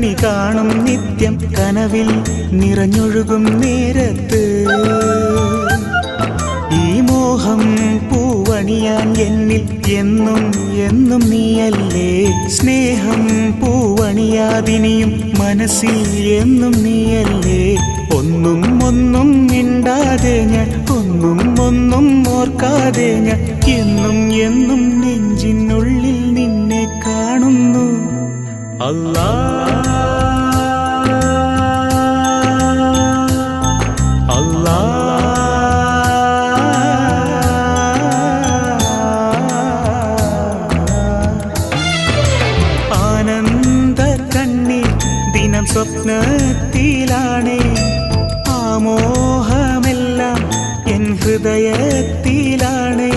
കണി കാണും നിത്യം കനവിൽ നിറഞ്ഞൊഴുകും നേരത്ത് ഈ മോഹം പൂവണിയാൻ എന്നിൽ എന്നും എന്നും നീയല്ലേ സ്നേഹം പൂവണിയാതിനിയും മനസ്സിൽ എന്നും നീയല്ലേ ഒന്നും ഒന്നും മിണ്ടാതെ ഞാൻ ഒന്നും ഓർക്കാതെ ഞാൻ എന്നും എന്നും നെഞ്ചിനുള്ളിൽ നിന്നെ കാണുന്നു അല്ലാ അല്ലാ ആനന്ദ കണ്ണീർ ദിനം സ്വപ്നത്തിലാണേ ആമോഹമെല്ലാം എൻ ഹൃദയത്തിലാണേ